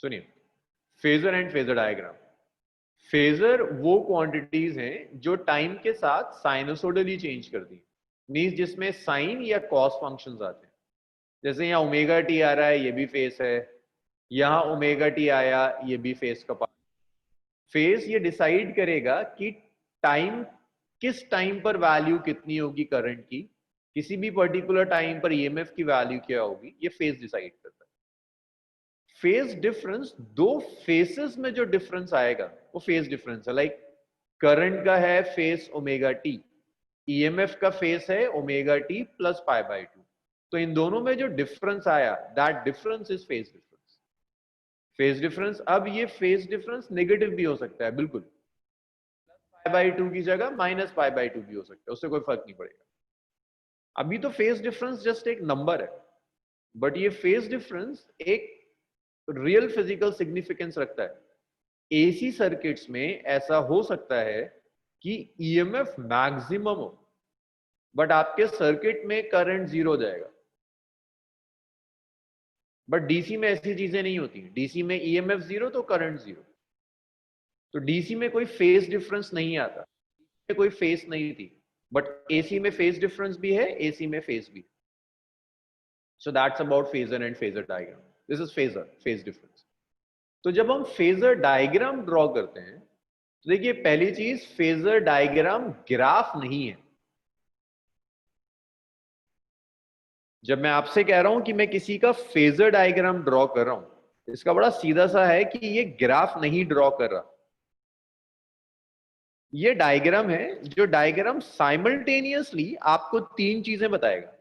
सुनिए, phasor and phasor diagram. Phasor वो quantities हैं जो टाइम के साथ साइनोसोडली चेंज करती हैं, मींस जिसमें साइन या कॉस फंक्शंस आते हैं। जैसे यहाँ ओमेगा टी आ रहा है, ये भी फेस है, यहाँ ओमेगा टी आया, ये भी फेस का पार्ट। फेस ये डिसाइड करेगा कि टाइम, किस टाइम पर वैल्यू कितनी होगी करंट की, किसी भी पर्टिकुलर टाइम पर ईएमएफ की वैल्यू क्या होगी, ये फेस डिसाइड करता है। फेज डिफरेंस, दो फेसेस में जो डिफरेंस आएगा वो फेज डिफरेंस है। लाइक करंट का है फेस ओमेगा टी, ईएमएफ का फेस है omega t plus pi bye 2। तो इन दोनों में जो डिफरेंस आया, that difference is phase difference. Phase difference, अब ये फेज डिफरेंस नेगेटिव भी हो सकता है, बिल्कुल पाई बाय 2 की जगह माइनस पाई बाय 2 भी हो सकता है, उससे कोई फर्क नहीं पड़ेगा। अभी तो फेज डिफरेंस जस्ट एक नंबर है, बट ये फेज डिफरेंस एक रियल फिजिकल सिग्निफिकेंस रखता है। एसी सर्किट्स में ऐसा हो सकता है कि ईएमएफ मैक्सिमम हो, बट आपके सर्किट में करंट जीरो हो जाएगा। बट डीसी में ऐसी चीजें नहीं होती। डीसी में ईएमएफ जीरो तो करंट जीरो, तो डीसी में कोई फेज डिफरेंस नहीं आता, कोई फेज नहीं थी। बट एसी में फेज डिफरेंस भी है, एसी में फेज भी। So that's about phasor and phasor diagram. This is phasor, phase difference. तो जब हम फेजर डायग्राम ड्रॉ करते हैं, तो देखिए पहली चीज, फेजर डायग्राम ग्राफ नहीं है। जब मैं आपसे कह रहा हूं कि मैं किसी का फेजर डायग्राम ड्रॉ कर रहा हूं, इसका बड़ा सीधा सा है कि ये ग्राफ नहीं ड्रॉ कर रहा, ये डायग्राम है। जो डायग्राम साइमल्टेनियसली आपको तीन चीजें बताएगा।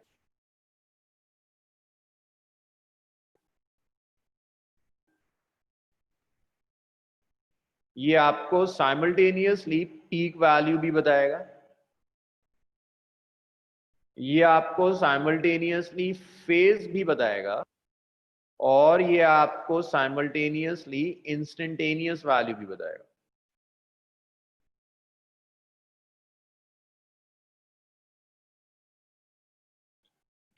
ये आपको साइमल्टेनियसली पीक वैल्यू भी बताएगा, ये आपको साइमल्टेनियसली फेज भी बताएगा, और ये आपको साइमल्टेनियसली इंस्टेंटेनियस वैल्यू भी बताएगा।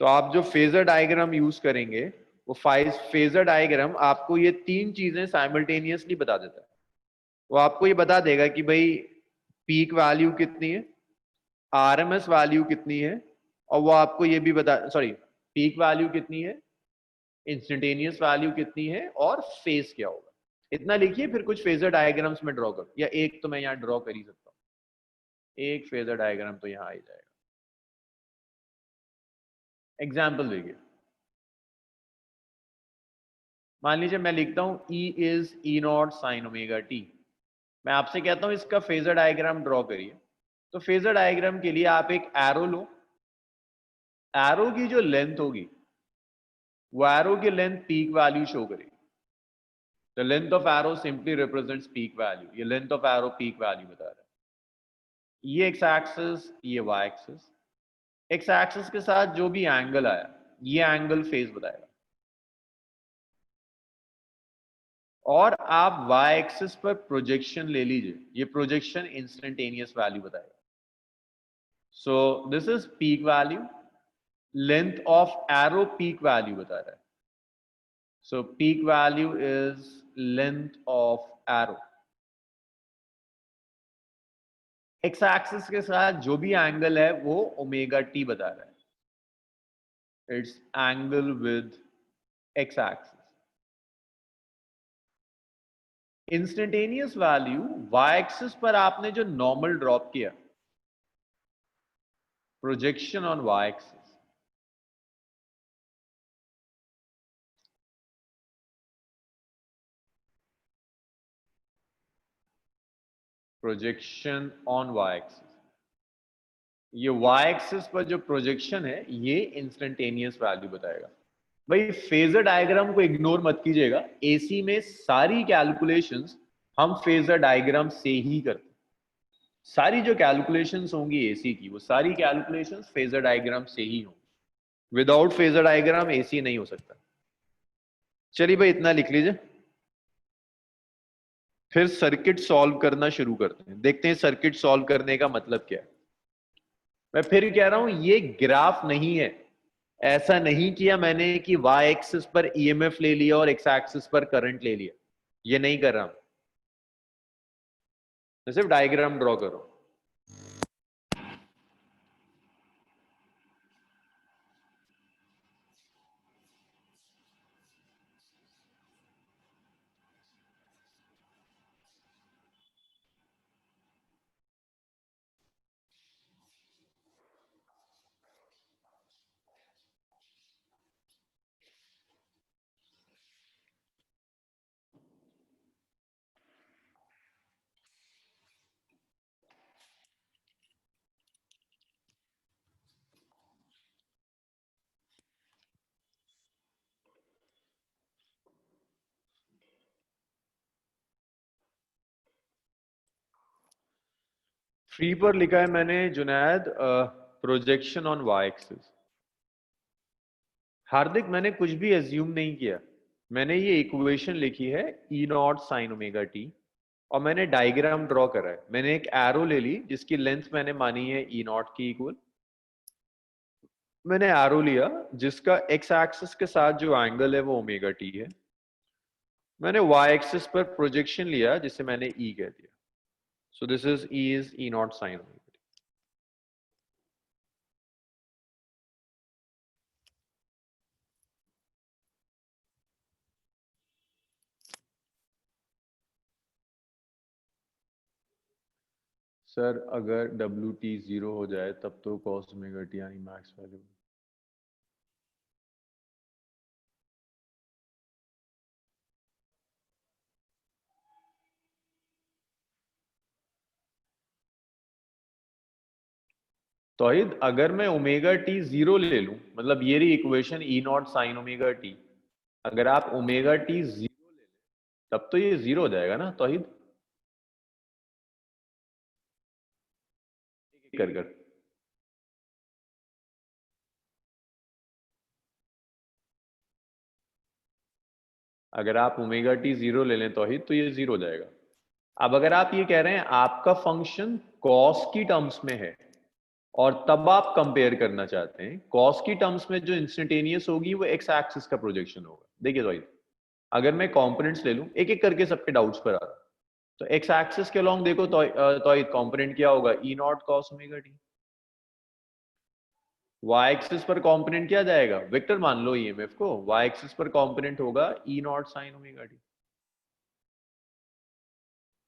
तो आप जो फेजर डायग्राम यूज करेंगे, वो फेजर डायग्राम आपको ये तीन चीजें साइमल्टेनियसली बता देता है। वो आपको ये बता देगा कि भाई पीक वैल्यू कितनी है, आरएमएस वैल्यू कितनी है, और वो आपको ये भी बता, सॉरी, पीक वैल्यू कितनी है, इंस्टेंटेनियस वैल्यू कितनी है, और फेज क्या होगा। इतना लिखिए, फिर कुछ फेजर डायग्राम्स में ड्रॉ करो, या एक तो मैं यहाँ ड्रॉ कर ही सकता हूँ, एक फेजर डायग्राम तो यहाँ आ ही जाएगा। एग्जाम्पल देखिए, मान लीजिए मैं लिखता हूं E is E not sine omega T. मैं आपसे कहता हूं इसका फेजर डायग्राम ड्रॉ करिए। तो फेजर डायग्राम के लिए आप एक एरो लो, एरो की जो लेंथ होगी, वो एरो की लेंथ पीक वैल्यू शो करेगी। The length of arrow simply represents peak value. ये length of arrow peak value बता रहा है। ये एक्स एक्सिस, ये वाई एक्सिस। एक्स एक्सिस के साथ जो भी एंगल आया, ये एंगल फेज बताएगा। और आप y एक्सिस पर प्रोजेक्शन ले लीजिए, ये प्रोजेक्शन इंस्टेंटेनियस वैल्यू बताएगा। So this is peak value, length of arrow peak value बता रहा है। So peak value is length of arrow. X axis के साथ जो भी एंगल है वो ओमेगा टी बता रहा है। It's angle with x axis. Instantaneous value y axis पर आपने जो नॉर्मल ड्रॉप किया, projection on y axis, projection on y axis, ये y एक्सिस पर जो प्रोजेक्शन है ये इंस्टेंटेनियस वैल्यू बताएगा। भाई फेजर डायग्राम को इग्नोर मत कीजिएगा, एसी में सारी कैलकुलेशंस हम फेजर डायग्राम से ही करते हैं। सारी जो कैलकुलेशंस होंगी एसी की, वो सारी कैलकुलेशंस फेजर डायग्राम से ही होंगी। विदाउट फेजर डायग्राम एसी नहीं हो सकता। चलिए भाई इतना लिख लीजिए, फिर सर्किट सॉल्व करना शुरू करते हैं। देखते हैं सर्किट सॉल्व करने का मतलब क्या है। मैं फिर कह रहा हूं, ये ग्राफ नहीं है, ऐसा नहीं किया मैंने कि वाई एक्सिस पर ईएमएफ ले लिया और एक्स एक्सिस पर करंट ले लिया, ये नहीं कर रहा हूं, मैं सिर्फ डायग्राम ड्रॉ करो। फ्री पर लिखा है मैंने Junaid, projection on y axis. Hardik, मैंने कुछ भी एज्यूम नहीं किया, मैंने ये इक्वेशन लिखी है E naught sine omega t, और मैंने डायग्राम ड्रॉ करा है। मैंने एक एरो ले ली जिसकी लेंथ मैंने मानी है ई नॉट की इक्वल, मैंने एरो लिया जिसका एक्स एक्सिस के साथ जो एंगल है वो ओमेगा टी है, मैंने वाई एक्सिस पर प्रोजेक्शन लिया जिसे मैंने ई कह दिया। सो this is E naught sine omega. Sir अगर डब्ल्यू टी जीरो हो जाए तब तो कॉस ओमेगा टी यानी मैक्स वैल्यू। तौहीद, अगर मैं ओमेगा टी जीरो ले लूं, मतलब ये रही equation E naught sine omega T, अगर आप ओमेगा टी जीरो ले लें तब तो ये जीरो हो जाएगा ना तौहीद? कर कर अगर आप ओमेगा टी जीरो ले लें तौहीद तो ये जीरो हो जाएगा। अब अगर आप ये कह रहे हैं आपका फंक्शन कॉस की टर्म्स में है और तब आप कंपेयर करना चाहते हैं, कॉस की टर्म्स में जो इंस्टेंटेनियस होगी वो एक्स एक्सिस का प्रोजेक्शन होगा। देखिए तौहीद, अगर मैं कंपोनेंट्स ले लूं, एक एक करके सबके डाउट्स पर आ रहा हूं, तो एक्स एक्सिस के अलॉन्ग देखो तो कंपोनेंट क्या होगा, E naught cos omega t. Y axis पर कंपोनेंट क्या जाएगा, वेक्टर मान लो ईएमएफ को, वाई एक्सिस पर कंपोनेंट होगा E naught sine omega t.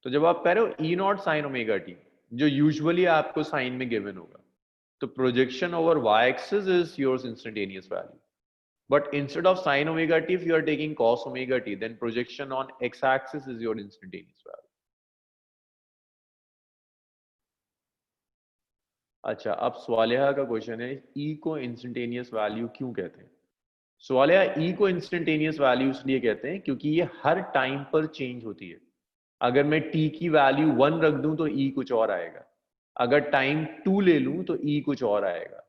तो जब आप कह रहे हो E naught sine omega t, जो यूजुअली आपको साइन में गिवन होगा, तो projection over y axis is yours instantaneous value. But instead of sin omega t, if you are taking cos omega t, then projection on x-axis is your instantaneous value. अच्छा, अब स्वालिहा का question है, ई को instantaneous value क्यों कहते हैं? स्वालिहा, ई को instantaneous value इसलिए कहते हैं क्योंकि ये हर टाइम पर चेंज होती है। अगर मैं टी की वैल्यू 1 रख दूं तो ई कुछ और आएगा, अगर टाइम 2 ले लूं तो ई कुछ और आएगा,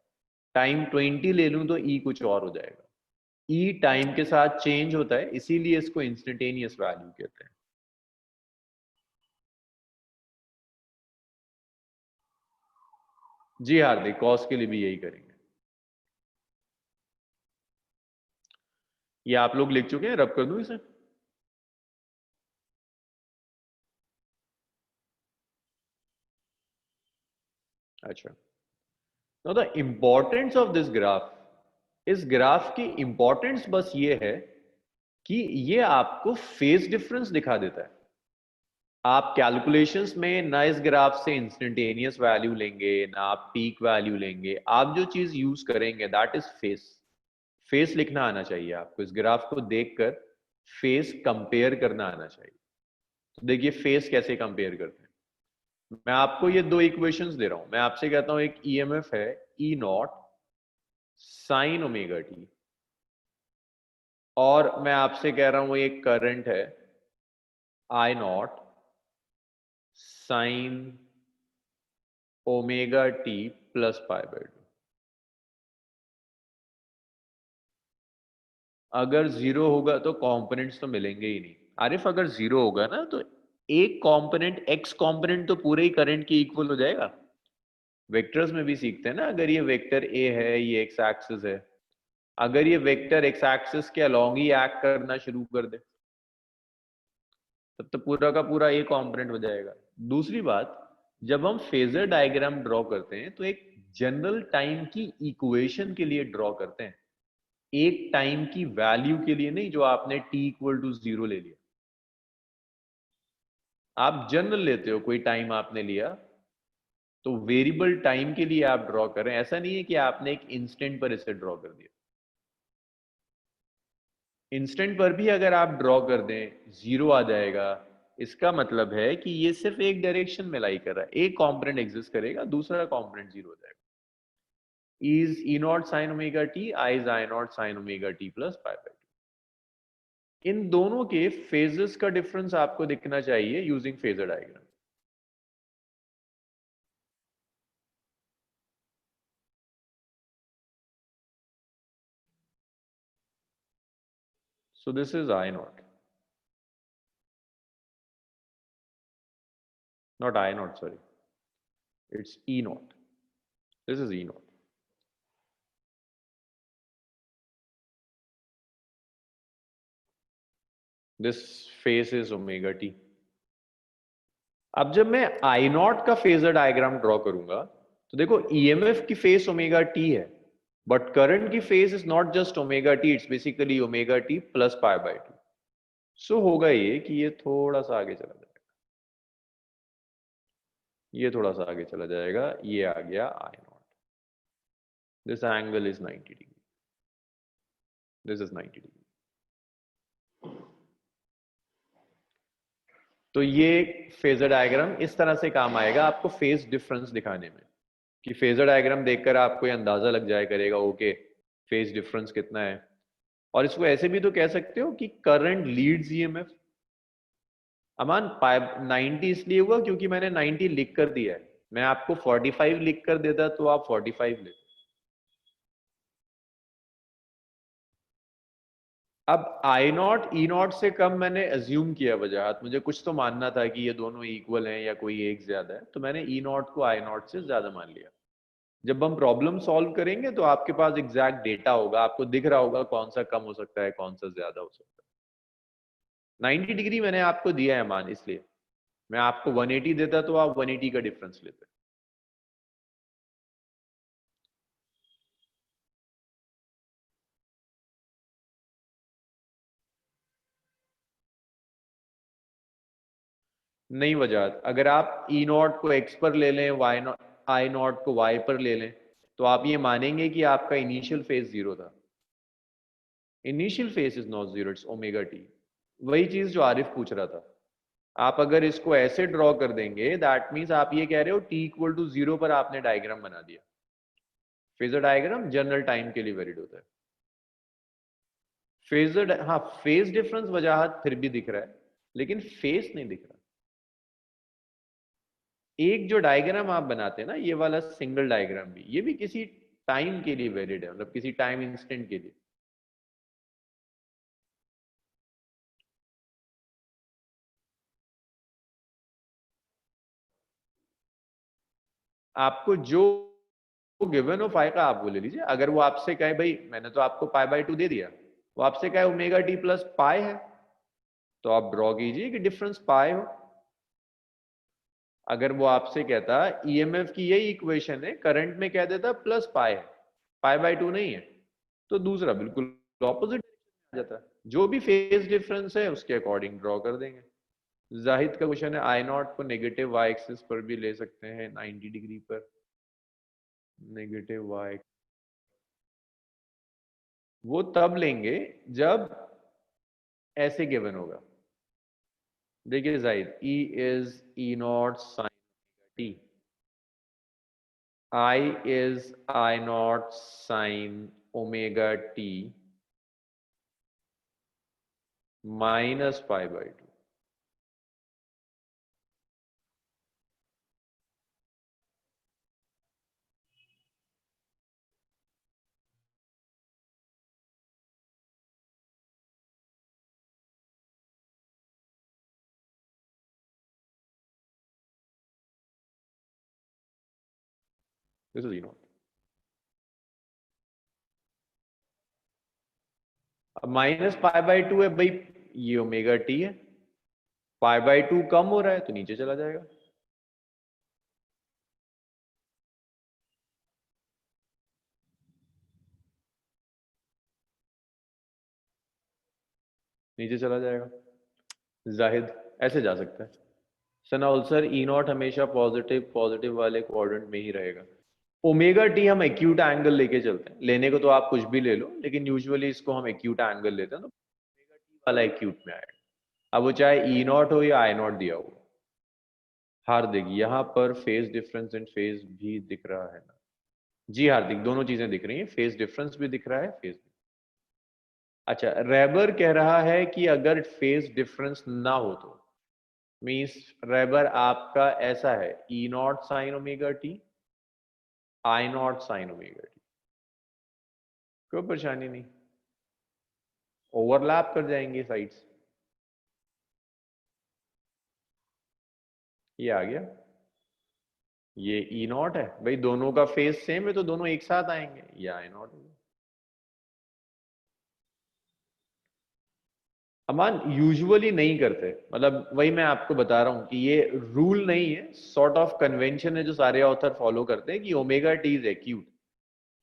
टाइम 20 ले लूं तो ई कुछ और हो जाएगा। ई टाइम के साथ चेंज होता है, इसीलिए इसको इंस्टेंटेनियस वैल्यू कहते हैं। जी हार्दिक, कॉस के लिए भी यही करेंगे। ये आप लोग लिख चुके हैं, रब कर दूं इसे? अच्छा, now the importance of this graph, इस ग्राफ की इंपॉर्टेंस बस ये है कि ये आपको फेज डिफरेंस दिखा देता है। आप कैलकुलेशंस में ना इस ग्राफ से इंस्टेंटेनियस वैल्यू लेंगे ना आप पीक वैल्यू लेंगे, आप जो चीज यूज करेंगे दैट इज फेस। फेस लिखना आना चाहिए आपको, इस ग्राफ को देखकर फेस कंपेयर करना आना चाहिए। तो देखिए फेस कैसे कंपेयर करते हैं। मैं आपको ये दो इक्वेशंस दे रहा हूं, मैं आपसे कहता हूं एक ईएमएफ है E naught sine omega t, और मैं आपसे कह रहा हूं एक करंट है I naught sine omega t plus pi by two. अगर जीरो होगा तो कंपोनेंट्स तो मिलेंगे ही नहीं। आरिफ, अगर जीरो होगा ना तो एक कंपोनेंट एक्स कंपोनेंट तो पूरे ही करंट के इक्वल हो जाएगा। वेक्टर्स में भी सीखते हैं ना, अगर ये वेक्टर ए है, ये एक्स एक्सिस है, अगर ये वेक्टर एक्स एक्सिस के अलोंग ही एक्ट करना शुरू कर दे तब तो पूरा का पूरा एक कॉम्पोनेंट हो जाएगा। दूसरी बात, जब हम फेजर डायग्राम ड्रॉ करते हैं तो एक जनरल टाइम की इक्वेशन के लिए ड्रॉ करते हैं, एक टाइम की वैल्यू के लिए नहीं जो आपने t इक्वल टू 0 ले लिया। आप जनरल लेते हो, कोई टाइम आपने लिया तो वेरिएबल टाइम के लिए आप ड्रॉ करें, ऐसा नहीं है कि आपने एक इंस्टेंट पर इसे ड्रॉ कर दिया। इंस्टेंट पर भी अगर आप ड्रॉ कर दें 0 आ जाएगा, इसका मतलब है कि ये सिर्फ एक डायरेक्शन में लाई कर रहा है, एक कंपोनेंट एग्जिस्ट करेगा, दूसरा कंपोनेंट 0 हो जाएगा। Is E naught sine omega t, I is I naught sine omega t plus pi by two. इन दोनों के फेजेस का डिफरेंस आपको दिखना चाहिए using phasor diagram. So this is I naught, not I naught, sorry. It's E naught. This is E naught. This phase is omega t. अब जब मैं I naught का फेजर डायग्राम ड्रॉ करूंगा तो देखो EMF की फेस ओमेगा टी है, but current की phase is not just omega t, it's basically omega t plus pi by two. So होगा ये कि ये थोड़ा सा आगे चला जाएगा, ये थोड़ा सा आगे चला जाएगा, ये आ गया I naught। This angle is 90 degree, this is 90 degree. तो ये फेजर डायग्राम इस तरह से काम आएगा आपको फेज डिफरेंस दिखाने में, कि फेजर डायग्राम देखकर आपको ये अंदाजा लग जाया करेगा ओके फेज डिफरेंस कितना है। और इसको ऐसे भी तो कह सकते हो कि करंट लीड्स ईएमएफ। अमान 90 इसलिए हुआ क्योंकि मैंने 90 लिख कर दिया है, मैं आपको 45 लिख कर देता तो आप 45 लेते। अब आई नॉट ई नॉट से कम मैंने अज्यूम किया वजह, मुझे कुछ तो मानना था कि ये दोनों इक्वल हैं या कोई एक ज्यादा है, तो मैंने ई नॉट को आई नॉट से ज्यादा मान लिया। जब हम प्रॉब्लम सॉल्व करेंगे तो आपके पास एग्जैक्ट डेटा होगा, आपको दिख रहा होगा कौन सा कम हो सकता है कौन सा ज्यादा हो सकता है। 90 डिग्री मैंने आपको दिया है मान, इसलिए मैं आपको 180 देता तो आप 180 का डिफरेंस लेते। नहीं वजह, अगर आप ई नॉट को एक्स पर ले लें, वाई नॉट आई नॉट को वाई पर ले लें, तो आप ये मानेंगे कि आपका इनिशियल फेज जीरो था। Initial phase is not zero, it's omega T. वही चीज जो आरिफ पूछ रहा था, आप अगर इसको ऐसे ड्रॉ कर देंगे दैट मीन्स आप ये कह रहे हो टी इक्वल टू 0 पर आपने डायग्राम बना दिया। फेजर डायग्राम जनरल टाइम के लिए वैलिड होता है। फेजर, हाँ फेज डिफरेंस वजाहत फिर भी दिख रहा है, लेकिन फेस नहीं दिख रहा। एक जो डायग्राम आप बनाते हैं ना, ये वाला सिंगल डायग्राम भी, ये भी किसी टाइम के लिए वैलिड है, मतलब किसी टाइम इंस्टेंट के लिए। आपको जो गिवन हो फाई का आप वो ले लीजिए। अगर वो आपसे कहे भाई मैंने तो आपको पाई बाई टू दे दिया, वो आपसे कहे ओमेगा टी प्लस पाई है, तो आप ड्रॉ कीजिए कि डिफरेंस पाई हो। अगर वो आपसे कहता ईएमएफ की यही इक्वेशन है, करंट में कह देता प्लस पाई है, पाई बाई टू नहीं है, तो दूसरा बिल्कुल ऑपोजिट आ जाता। जो भी फेज डिफरेंस है उसके अकॉर्डिंग ड्रॉ कर देंगे। जाहिद का क्वेश्चन है आई नॉट को नेगेटिव वाई एक्सिस पर भी ले सकते हैं 90 डिग्री पर, नेगेटिव वाई। वो तब लेंगे जब ऐसे गिवन होगा। देखिए Zahid, E is E naught sine t, I is I naught sine omega t minus pi by two. This is E naught. अब -π/2 है भाई, ये ओमेगा टी है, π/2 कम हो रहा है तो नीचे चला जाएगा। नीचे चला जाएगा। जाहिद ऐसे जा सकता है। सनाउल सर ई नॉट हमेशा पॉजिटिव पॉजिटिव वाले क्वाड्रेंट में ही रहेगा। ओमेगा टी हम एक्यूट एंगल लेके चलते हैं, लेने को तो आप कुछ भी ले लो, लेकिन यूजुअली इसको हम एक्यूट एंगल लेते हैं, तो ओमेगा टी वाला एक्यूट में आएगा। अब वो चाहे ई नॉट हो या आई नॉट दिया हो। हार्दिक, यहाँ पर फेज डिफरेंस एंड फेज भी दिख रहा है ना? जी हार्दिक, दोनों चीजें दिख रही हैं, फेज डिफरेंस भी दिख रहा है, फेज भी। अच्छा, रेबर कह रहा है कि अगर फेज डिफरेंस ना हो तो मीन्स रेबर आपका ऐसा है, E naught sine omega t, I naught sine omega t, कोई परेशानी नहीं, ओवरलैप कर जाएंगे साइड्स। ये आ गया, ये ई नॉट है भाई, दोनों का फेज सेम है तो दोनों एक साथ आएंगे, ये आई नॉट होगा। अमान यूजुअली नहीं करते, मतलब वही मैं आपको बता रहा हूं कि ये रूल नहीं है, सॉर्ट ऑफ कन्वेंशन है जो सारे ऑथर फॉलो करते हैं कि ओमेगा टी इज एक्यूट,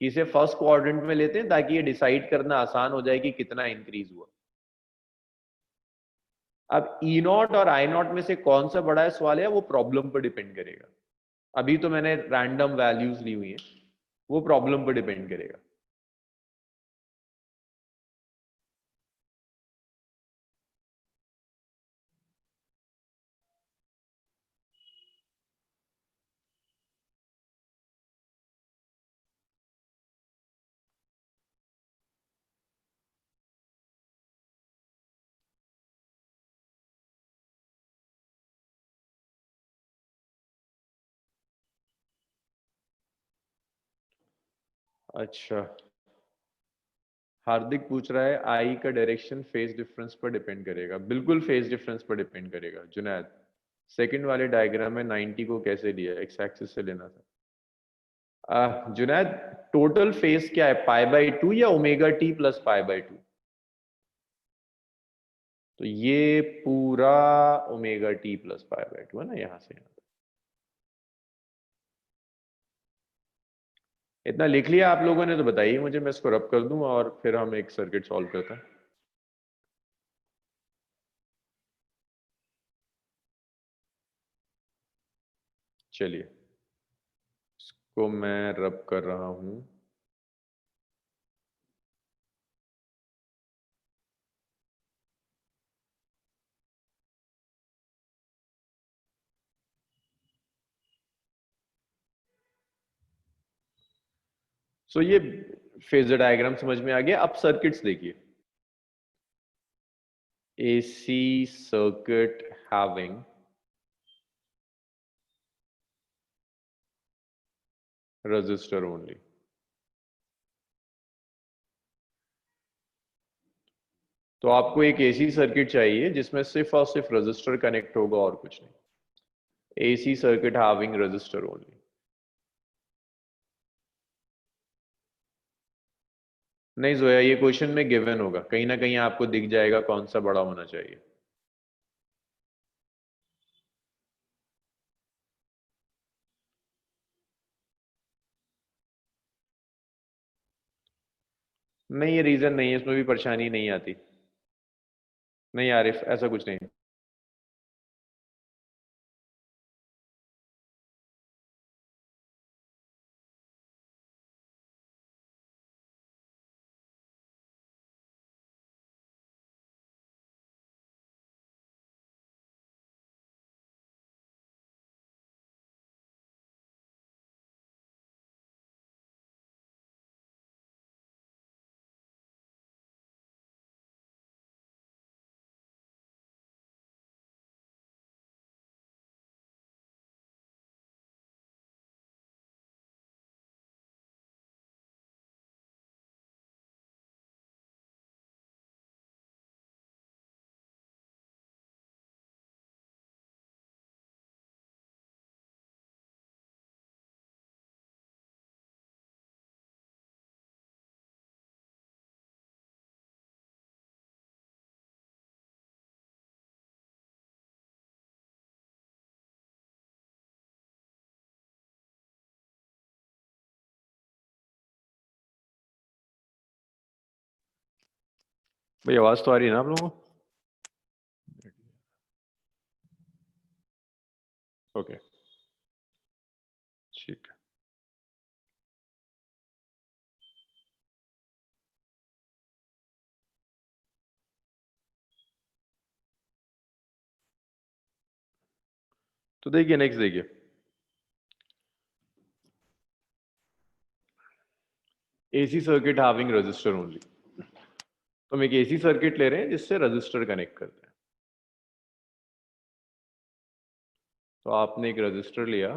इसे फर्स्ट क्वाड्रेंट में लेते हैं ताकि ये डिसाइड करना आसान हो जाए कि कितना इंक्रीज हुआ। अब ई नॉट और आई नॉट में से कौन सा बड़ा है सवाल है, वो प्रॉब्लम पर डिपेंड करेगा। अभी तो मैंने रैंडम वैल्यूज ली हुई हैं, वो प्रॉब्लम पर डिपेंड करेगा। अच्छा, हार्दिक पूछ रहा है आई का डायरेक्शन फेज डिफरेंस पर डिपेंड करेगा, बिल्कुल फेज डिफरेंस पर डिपेंड करेगा। जुनैद, सेकंड वाले डायग्राम में 90 को कैसे लिया, एक्स एक्सिस से लेना था। जुनैद, टोटल फेज क्या है, π/2 या ओमेगा टी प्लस π/2? तो ये पूरा ओमेगा टी प्लस π/2 है ना, यहां से यहाँ। इतना लिख लिया आप लोगों ने तो बताइए मुझे, मैं इसको रब कर दूं और फिर हम एक सर्किट सॉल्व करते हैं। चलिए, इसको मैं रब कर रहा हूं। सो ये फेजर डायग्राम समझ में आ गया। अब सर्किट्स देखिए, AC circuit having resistor only. तो आपको एक एसी सर्किट चाहिए जिसमें सिर्फ और सिर्फ रेजिस्टर कनेक्ट होगा और कुछ नहीं। AC circuit having resistor only. नहीं जोया, ये क्वेश्चन में गिवन होगा, कहीं ना कहीं आपको दिख जाएगा कौन सा बड़ा होना चाहिए। नहीं, ये रीजन नहीं है, इसमें भी परेशानी नहीं आती। नहीं आरिफ, ऐसा कुछ नहीं। भाई आवाज तो आ रही है ना आप लोगों को? ओके, ठीक है। तो देखिए नेक्स्ट देखिए, AC circuit having register only. तो हम एक एसी सर्किट ले रहे हैं जिससे रजिस्टर कनेक्ट करते हैं। तो आपने एक रजिस्टर लिया,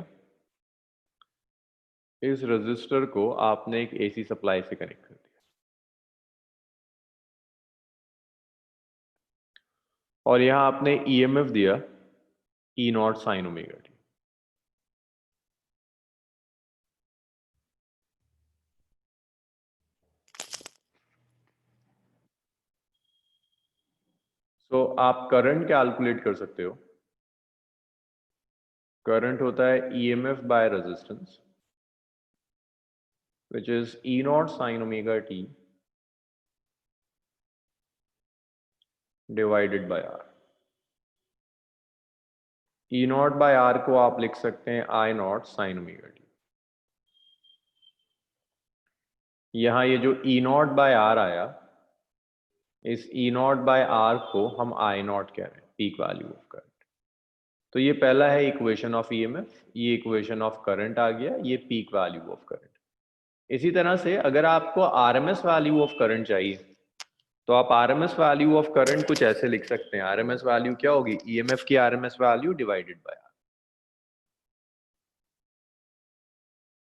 इस रजिस्टर को आपने एक एसी सप्लाई से कनेक्ट कर दिया, और यहां आपने ईएमएफ दिया ई नॉट साइन ओमेगा टी। तो आप करंट कैलकुलेट कर सकते हो। करंट होता है EMF by resistance, which is E naught sine omega t divided by R. E naught by R को आप लिख सकते हैं I naught sine omega t. यहां ये जो ई नॉट बाय आर आया, इस ई नॉट बाय आर को हम आई नॉट कह रहे हैं, पीक वैल्यू ऑफ करंट। तो ये पहला है इक्वेशन ऑफ ईएमएफ, ये इक्वेशन ऑफ करंट आ गया, ये पीक वैल्यू ऑफ करंट। इसी तरह से अगर आपको आरएमएस वैल्यू ऑफ करंट चाहिए, तो आप आरएमएस वैल्यू ऑफ करंट कुछ ऐसे लिख सकते हैं। आरएमएस वैल्यू क्या होगी? ईएमएफ की RMS value divided by R.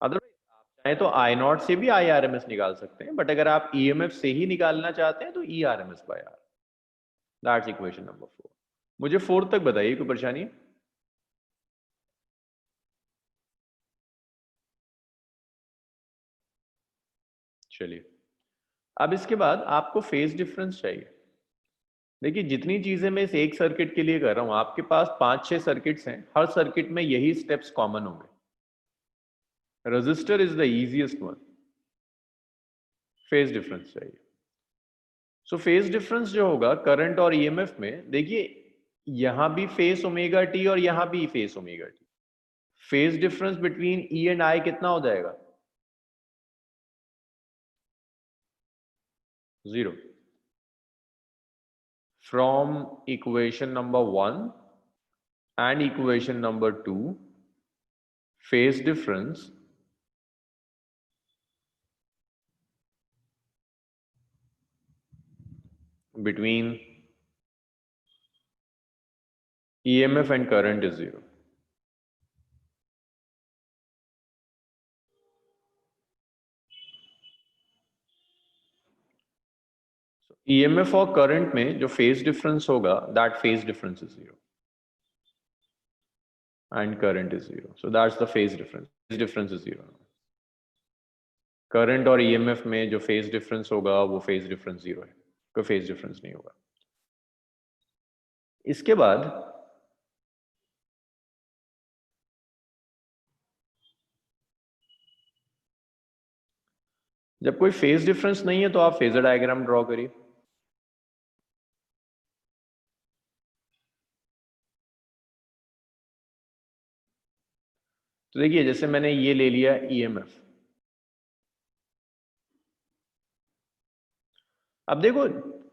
Otherwise आप चाहे तो आई नॉट से भी आई आरएमएस निकाल सकते हैं, बट अगर आप ईएमएफ से ही निकालना चाहते हैं तो E RMS by R. That's equation number 4। मुझे 4 तक बताइए, कोई परेशानी है? चलिए, अब इसके बाद आपको फेज डिफरेंस चाहिए। देखिए, जितनी चीजें मैं इस एक सर्किट के लिए कर रहा हूं, आपके पास 5-6 सर्किट्स हैं, हर सर्किट में यही स्टेप्स कॉमन होंगे। Resistor is the easiest one. Phase difference चाहिए। सो फेज डिफरेंस जो होगा करंट और ईएमएफ में, देखिए यहां भी फेस ओमेगा टी और यहां भी face omega T. Phase difference between E and I कितना हो जाएगा? 0। From equation number 1 and equation number 2, phase difference between EMF and current is 0. So EMF और current में जो phase difference होगा, that phase difference is 0 and current is 0. So that's the phase difference. Phase difference is 0. Current और EMF में जो phase difference होगा वो phase difference 0 है, कोई फेज डिफरेंस नहीं होगा। इसके बाद जब कोई फेज डिफरेंस नहीं है तो आप फेजर डायग्राम ड्रॉ करिए। तो देखिए, जैसे मैंने ये ले लिया ईएमएफ। अब देखो,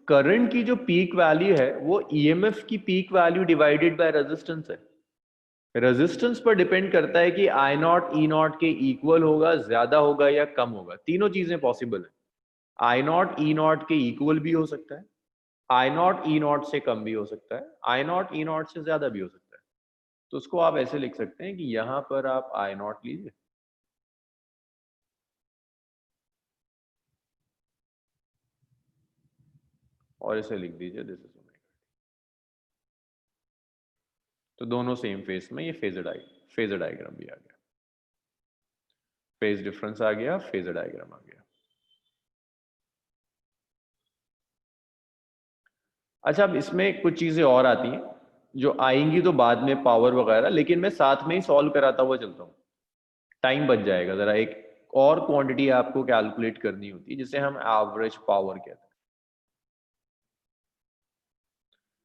करंट की जो पीक वैल्यू है वो ईएमएफ की peak value divided by resistance है। रेजिस्टेंस पर डिपेंड करता है कि आई नॉट ई नॉट के इक्वल होगा, ज्यादा होगा या कम होगा। तीनों चीजें पॉसिबल है। आई नॉट ई नॉट के इक्वल भी हो सकता है, आई नॉट ई नॉट से कम भी हो सकता है, आई नॉट ई नॉट से ज्यादा भी हो सकता है। तो उसको आप ऐसे लिख सकते हैं कि यहां पर आप आई नॉट लीजिए, और इसे लिख दीजिए दिस इज ओमेगा। तो दोनों सेम फेस में ये फेजर डायग्राम भी आ गया, फेज डिफरेंस आ गया, फेजर डायग्राम आ गया। अच्छा, अब इसमें कुछ चीजें और आती हैं जो आएंगी तो बाद में, पावर वगैरह, लेकिन मैं साथ में ही सॉल्व कराता हुआ चलता हूँ, टाइम बच जाएगा। जरा एक और क्वांटिटी आपको कैलकुलेट करनी होती है जिसे हम एवरेज पावर कहते हैं।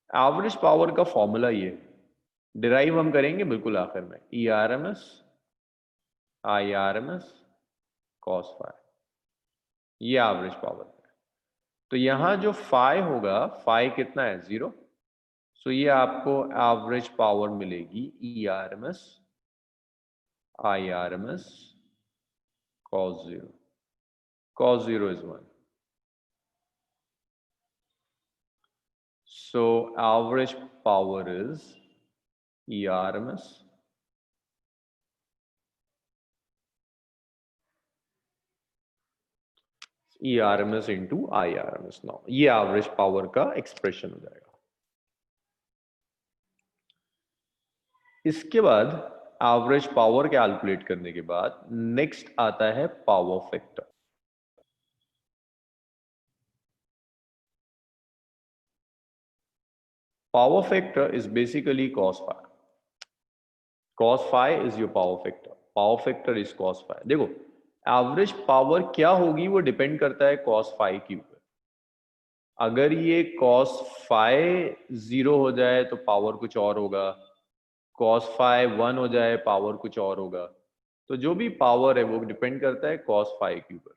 एवरेज पावर का फॉर्मूला ये डिराइव हम करेंगे बिल्कुल आखिर में, E R M S I R M S cos phi, ये एवरेज पावर है। तो यहां जो फाई होगा, फाई कितना है 0, सो ये आपको एवरेज पावर मिलेगी E R M S I R M S cos 0, cos 0 is 1. So average power is ERMS ERMS into IRMS. now ये एवरेज पावर का एक्सप्रेशन हो जाएगा। इसके बाद एवरेज पावर कैलकुलेट करने के बाद नेक्स्ट आता है power factor. Power factor is basically cos phi. Cos phi is your power factor. Power factor is cos phi. देखो एवरेज पावर क्या होगी वो डिपेंड करता है cos phi के ऊपर। अगर ये cos phi 0 हो जाए तो पावर कुछ और होगा, cos phi 1 हो जाए पावर कुछ और होगा। तो जो भी पावर है वो डिपेंड करता है cos phi के ऊपर।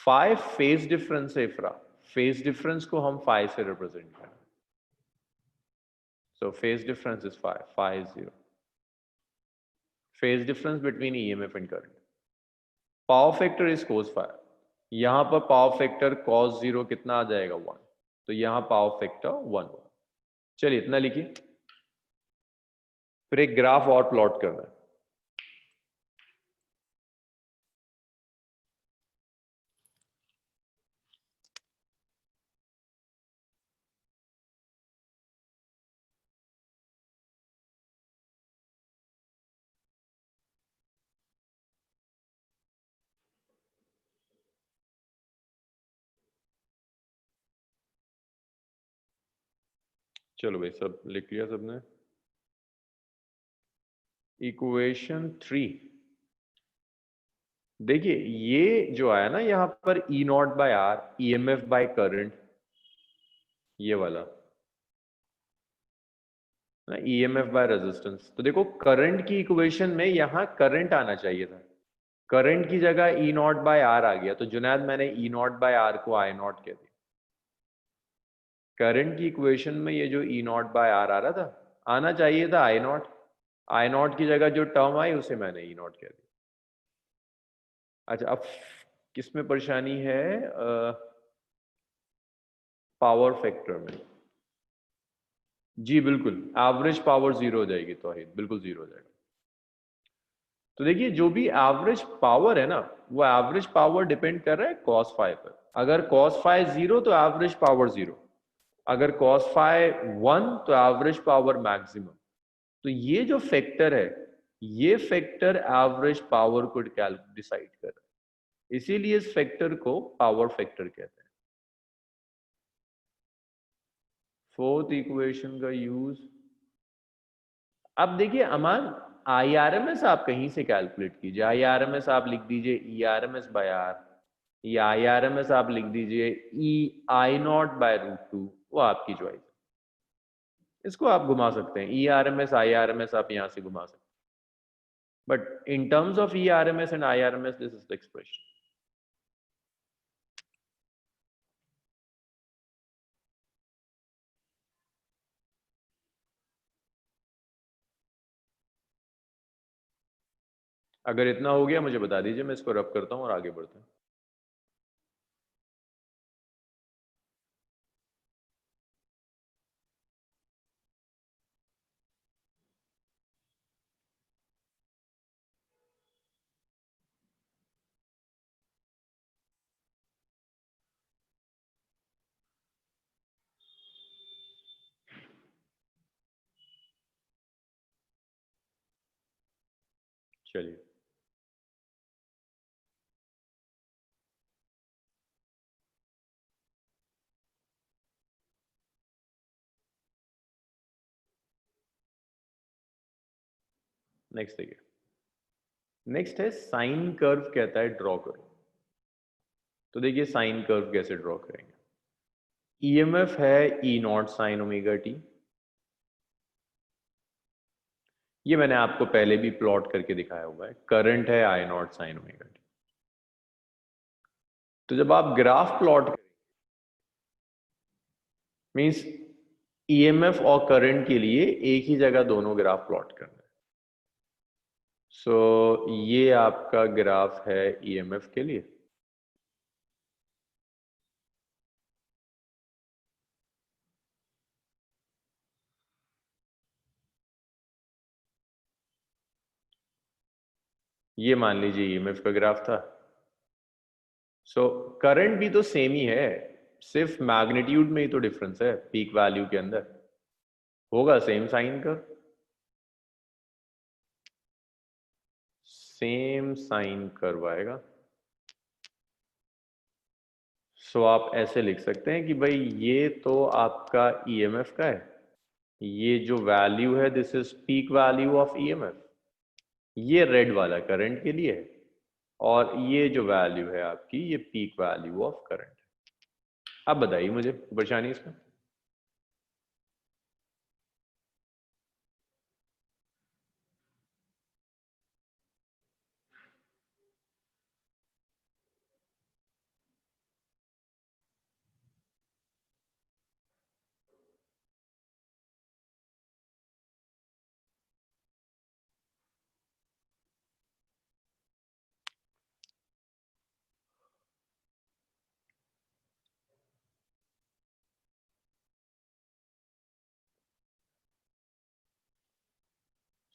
phi फेज डिफरेंस है इफ्रा, फेज डिफरेंस को हम phi से रिप्रेजेंट करें। So phase difference is phi. Phi is 0. Phase difference between EMF and current. Power factor is cos phi. यहाँ पर पावर फैक्टर cos 0 कितना आ जाएगा 1, तो यहाँ पावर फैक्टर 1 होगा। चलिए इतना लिखिए, फिर एक ग्राफ और प्लॉट करना है। चलो भाई सब लिख लिया सबने। इक्वेशन 3 देखिए, ये जो आया ना यहाँ पर E naught by R E M F by current, ये वाला ना E M F by resistance. तो देखो करंट की इक्वेशन में यहाँ करंट आना चाहिए था, करंट की जगह ई नॉट बाय आर आ गया, तो जुनैद मैंने ई नॉट बाय आर को आई नॉट कह दिया। करंट की इक्वेशन में ये जो ई नॉट बाय आर आ रहा था, आना चाहिए था आई नॉट, आई नॉट की जगह जो टर्म आई उसे मैंने ई नॉट कह दिया। अच्छा अब किसमें परेशानी है, पावर फैक्टर में। जी बिल्कुल, एवरेज पावर 0 हो जाएगी, तो बिल्कुल 0 हो जाएगा। तो देखिए जो भी एवरेज पावर है ना, वो एवरेज पावर डिपेंड कर रहा है cos phi पर। अगर cos phi 0 तो एवरेज पावर 0, अगर cos phi 1 तो एवरेज पावर मैक्सिमम। तो ये जो फैक्टर है, ये फैक्टर एवरेज पावर को डिसाइड कर रहा है, इसीलिए इस फैक्टर को पावर फैक्टर कहते हैं। फोर्थ इक्वेशन का यूज, अब देखिए अमान, IRMS आप कहीं से कैलकुलेट कीजिए। IRMS आप लिख दीजिए ERMS बाय आर, या IRMS आप लिख दीजिए I नॉट बाय √2, वो आपकी चॉइस। इसको आप घुमा सकते हैं, ERMS IRMS आप यहां से घुमा सकते हैं, but in terms of ERMS and IRMS this is the expression. अगर इतना हो गया मुझे बता दीजिए, मैं इसको रब करता हूं और आगे बढ़ते हैं। चलिए नेक्स्ट देखिए, नेक्स्ट है साइन कर्व, कहता है ड्रॉ करो। तो देखिए साइन कर्व कैसे ड्रॉ करेंगे। ईएमएफ है E naught sine omega T. ये मैंने आपको पहले भी प्लॉट करके दिखाया हुआ है। करंट है I naught sine omega t. तो जब आप ग्राफ प्लॉट करें, मीन्स ईएमएफ और करंट के लिए एक ही जगह दोनों ग्राफ प्लॉट करना है। सो ये आपका ग्राफ है ईएमएफ के लिए। ये मान लीजिए ईएमएफ का ग्राफ था। सो करंट भी तो सेम ही है, सिर्फ मैग्नीट्यूड में ही तो डिफरेंस है पीक वैल्यू के अंदर। होगा सेम साइन का, सेम साइन कर्व आएगा। सो आप ऐसे लिख सकते हैं कि भाई ये तो आपका ईएमएफ का है, ये जो वैल्यू है this is peak value of EMF, ये रेड वाला करंट के लिए है, और ये जो वैल्यू है आपकी ये पीक वैल्यू ऑफ करंट। अब बताइए मुझे परेशानी इसमें।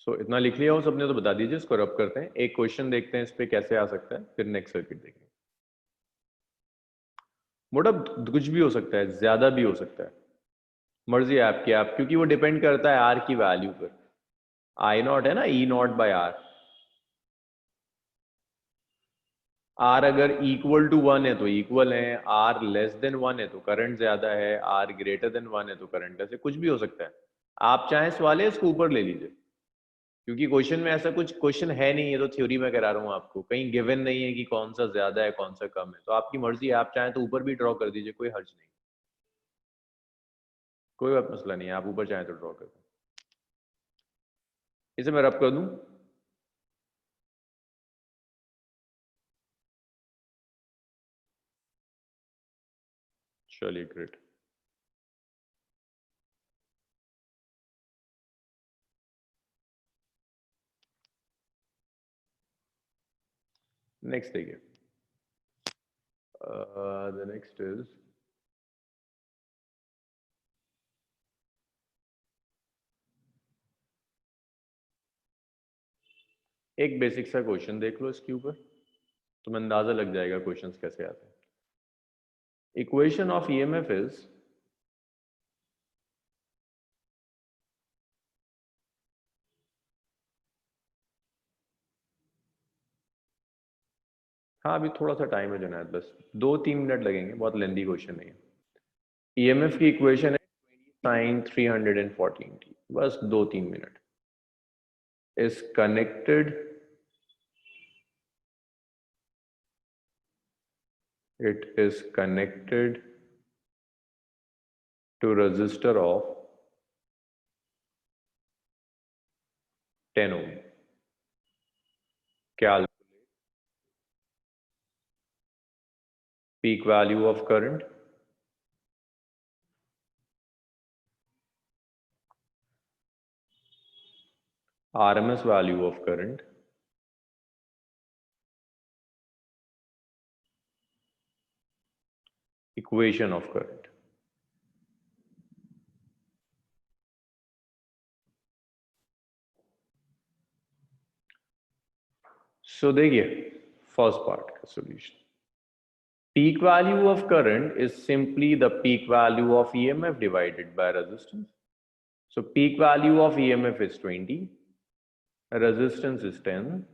इतना लिख लिया हो सबने तो बता दीजिए, इसको रब करते हैं, एक क्वेश्चन देखते हैं इस पे कैसे आ सकता है, फिर नेक्स्ट सर्किट देखेंगे। मोटा कुछ भी हो सकता है, ज्यादा भी हो सकता है, मर्जी है आपकी, आप क्योंकि वो डिपेंड करता है आर की वैल्यू पर। आई नॉट है ना, ई नॉट बाय आर। आर अगर इक्वल टू 1 है तो इक्वल है, आर लेस देन 1 है तो करंट ज्यादा है, आर ग्रेटर देन 1 है तो करंट, ऐसे कुछ भी हो सकता है। आप चाहें सवाल है इसको ऊपर ले लीजिए, क्योंकि क्वेश्चन में ऐसा कुछ क्वेश्चन है नहीं, ये तो थ्योरी में करा रहा हूँ आपको, कहीं गिवन नहीं है कि कौन सा ज्यादा है कौन सा कम है, तो आपकी मर्जी है, आप चाहें तो ऊपर भी ड्रॉ कर दीजिए, कोई हर्ज नहीं, कोई बात मसला नहीं है, आप ऊपर चाहें तो ड्रॉ कर दें। इसे मैं रब कर दूं। चलिए ग्रेट। नेक्स्ट देखिए, द नेक्स्ट इज एक बेसिक सा क्वेश्चन देख लो इसके ऊपर, तुम्हें अंदाजा लग जाएगा क्वेश्चंस कैसे आते हैं। इक्वेशन ऑफ ईएमएफ इज, हाँ अभी थोड़ा सा टाइम है जुनैद, बस 2-3 मिनट लगेंगे, बहुत लेंदी क्वेश्चन नहीं है। ईएमएफ की इक्वेशन है साइन 314 टी, बस 2-3 minute. Is connected, it is connected to resistor of 10 ohm. Calculate peak value of current, RMS value of current, equation of current. So देखिए first part का solution. Peak value of current is simply the peak value of EMF divided by resistance. So peak value of EMF is 20, resistance is 10,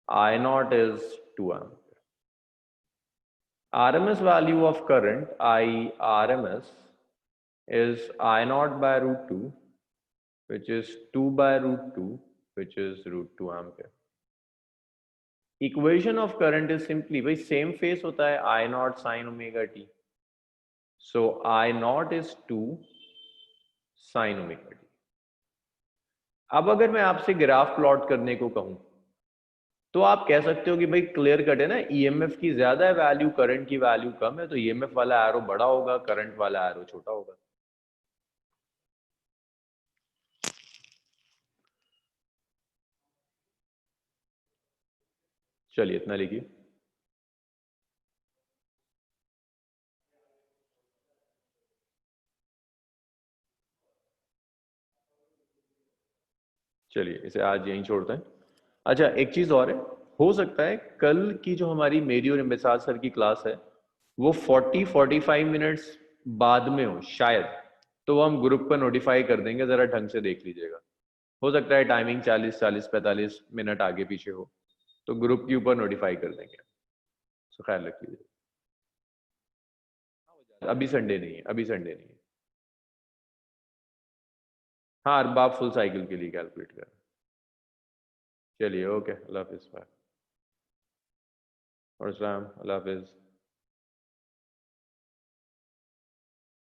I naught is 2 amp. RMS value of current, I RMS, is I naught by root 2, which is 2 by root 2, which is root 2 ampere. Equation of current is simply, भाई same face होता है I naught sin omega t, so I not is 2 sin omega t। अब अगर मैं आपसे graph plot करने को कहूं तो आप कह सकते हो कि भाई क्लियर कट है ना, ईएमएफ की ज्यादा है वैल्यू, करंट की वैल्यू कम है, तो ईएमएफ वाला एरो बड़ा होगा, करंट वाला एरो छोटा होगा। चलिए इतना लिखिए। चलिए इसे आज यहीं छोड़ते हैं। अच्छा एक चीज और है, हो सकता है कल की जो हमारी मेरी और इम्तिसाज सर की क्लास है वो 40-45 मिनट्स बाद में हो शायद, तो वो हम ग्रुप पर नोटिफाई कर देंगे, जरा ढंग से देख लीजिएगा। हो सकता है टाइमिंग 40-45 आगे पीछे हो, तो ग्रुप के ऊपर नोटिफाई कर देंगे। तो ख्याल रख लीजिए। अभी संडे नहीं है, अभी संडे नहीं है। हाँ अरबाब फुल साइकिल के लिए कैलकुलेट कर। चलिए ओके, अल्लाह हाफिज़। और अल्लाह हाफिज़।